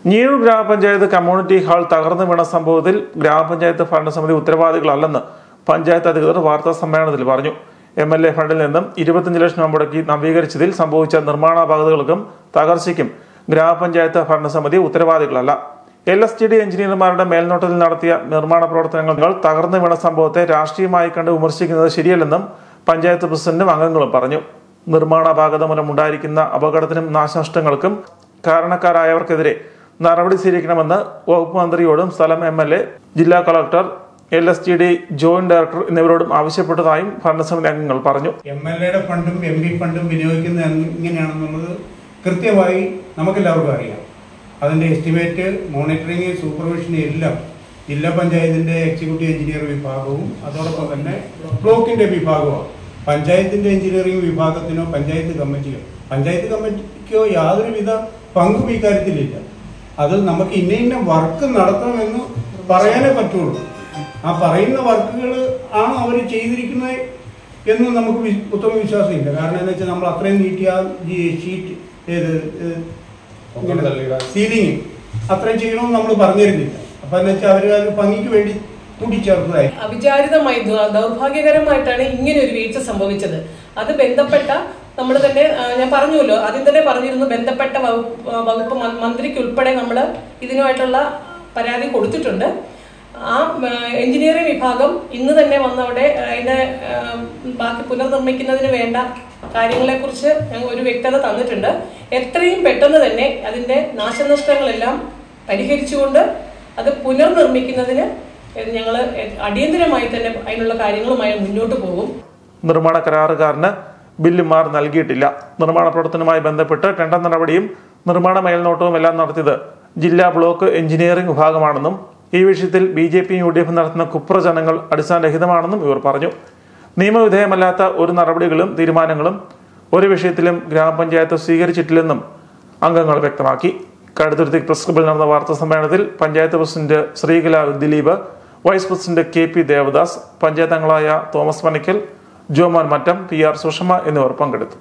ഞീഴൂർ ഗ്രാമപഞ്ചായത്ത് community hall തകർന്നു വീണ സംഭവത്തിൽ ഗ്രാമപഞ്ചായത്ത് ഭരണസമിതി ഉത്തരവാദികളല്ലെന്ന് പഞ്ചായത്ത് അധികൃതർ വാർത്താ സമ്മേളനത്തിൽ പറഞ്ഞു. MLA ഫണ്ടിൽ നിന്നും 25 ലക്ഷം രൂപ മുടക്കി നവീകരിച്ചതിൽ സംഭവിച്ച നിർമ്മാണാപാകതകൾക്കും തകർച്ചയ്ക്കും ഗ്രാമപഞ്ചായത്ത് ഭരണസമിതി ഉത്തരവാദികളല്ല. LSTD എഞ്ചിനീയർമാരുടെ മേൽനോട്ടത്തിൽ നടത്തിയ നിർമ്മാണ പ്രവർത്തനങ്ങൾ തകർന്നു വീണ സംഭവത്തെ രാഷ്ട്രീയമായി കണ്ട് വിമർശിക്കുന്നത് ശരിയല്ലെന്നും പഞ്ചായത്ത് പ്രസിഡന്റും അംഗങ്ങളും പറഞ്ഞു. നിർമ്മാണാപാകത മൂലമുണ്ടായിരിക്കുന്ന അപകടത്തിനും നാശനഷ്ടങ്ങൾക്കും കാരണക്കാരായവർക്കെതിരെ നടപടി സ്വീകരിക്കണമെന്ന് വകുപ്പ് മന്ത്രിയോടും സ്ഥലം MLA, ജില്ലാ കളക്ടർ, LSTD ജോയിന്റ് ഡയറക്ടർ എന്നിവരോടും ആവശ്യപ്പെട്ടതായും ഭരണസമിതി അംഗങ്ങൾ പറഞ്ഞു. MLA ഫണ്ടും MP ഫണ്ടും വിനിയോഗിക്കുന്നത് എങ്ങനെയാണെന്നുള്ളത് കൃത്യമായി നമുക്കെല്ലാവർക്കും അറിയാം. അതിന്റെ എസ്റ്റിമേറ്റ്, മോണിറ്ററിംഗ്, സൂപ്പർവിഷൻ എല്ലാം ജില്ലാ പഞ്ചായത്തിന്റെ എക്സിക്യൂട്ടീവ് എഞ്ചിനീയർ വിഭാഗവും അതോടൊപ്പം തന്നെ ബ്ലോക്കിന്റെ വിഭാഗവും. പഞ്ചായത്തിന്റെ എഞ്ചിനീയറിംഗ് വിഭാഗത്തിനോ പഞ്ചായത്ത് കമ്മിറ്റിക്കോ യാതൊരുവിധ പങ്കും ഈ കാര്യത്തിലില്ല. അത് നമുക്ക് ഇന്ന വർക്ക് നടത്തണമെന്ന് പറയാനേ പറ്റുള്ളൂ. ആ പറയുന്ന വർക്കുകൾ ആണ് അവർ ചെയ്തിരിക്കുന്നത് എന്ന് നമുക്ക് ഉത്തമ വിശ്വാസമില്ല. കാരണം എന്താ വെച്ചാൽ നമ്മൾ അത്രയും നീട്ടിയ ഷീറ്റ് സീലിംഗ് അത്രയും ചെയ്യണമെന്ന് നമ്മൾ പറഞ്ഞിരുന്നില്ല. അപ്പൊ എന്താ വെച്ചാൽ അവർ ഭംഗിക്ക് വേണ്ടി കൂട്ടിച്ചേർത്തതായി. അവിചാരിതമായി ദൗർഭാഗ്യകരമായിട്ടാണ് ഇങ്ങനെ ഒരു വീഴ്ച സംഭവിച്ചത്. അത് ബന്ധപ്പെട്ട നമ്മൾ തന്നെ ഞാൻ പറഞ്ഞല്ലോ, ആദ്യം തന്നെ പറഞ്ഞിരുന്നു, ബന്ധപ്പെട്ട വകുപ്പ് മന്ത്രിക്ക് ഉൾപ്പെടെ നമ്മൾ ഇതിനുമായിട്ടുള്ള പരാതി കൊടുത്തിട്ടുണ്ട്. ആ എഞ്ചിനീയറിംഗ് വിഭാഗം ഇന്ന് തന്നെ വന്നവിടെ അതിന്റെ ബാക്കി പുനർനിർമ്മിക്കുന്നതിന് വേണ്ട കാര്യങ്ങളെക്കുറിച്ച് ഒരു വ്യക്തത തന്നിട്ടുണ്ട്. എത്രയും പെട്ടെന്ന് തന്നെ അതിന്റെ നാശനഷ്ടങ്ങളെല്ലാം പരിഹരിച്ചുകൊണ്ട് അത് പുനർനിർമ്മിക്കുന്നതിന് ഞങ്ങൾ അടിയന്തരമായി തന്നെ അതിനുള്ള കാര്യങ്ങളുമായി മുന്നോട്ട് പോകും. നിർമ്മാണ കരാറുകാരന് ബില്ലുമാർ നൽകിയിട്ടില്ല. നിർമ്മാണ പ്രവർത്തനവുമായി ബന്ധപ്പെട്ട് ടെൻഡർ നടപടിയും നിർമ്മാണ മേൽനോട്ടവും എല്ലാം നടത്തിയത് ജില്ലാ ബ്ലോക്ക് എഞ്ചിനീയറിംഗ് വിഭാഗമാണെന്നും ഈ വിഷയത്തിൽ BJP UDF നടത്തുന്ന കുപ്രചരണങ്ങൾ അടിസ്ഥാനരഹിതമാണെന്നും ഇവർ പറഞ്ഞു. നിയമവിധേയമല്ലാത്ത ഒരു നടപടികളും തീരുമാനങ്ങളും ഒരു വിഷയത്തിലും ഗ്രാമപഞ്ചായത്ത് സ്വീകരിച്ചിട്ടില്ലെന്നും അംഗങ്ങൾ വ്യക്തമാക്കി. കടുത്തുരുത്തി പ്രസ് ക്ലബ്ബിൽ നടന്ന വാർത്താ സമ്മേളനത്തിൽ panchayat president Sreekala Dileep, vice president KP Devadas, panchayat അംഗങ്ങളായ തോമസ് പണിക്കൽ, ജോമോൻ മറ്റം, PR സുഷമ എന്നിവർ പങ്കെടുത്തു.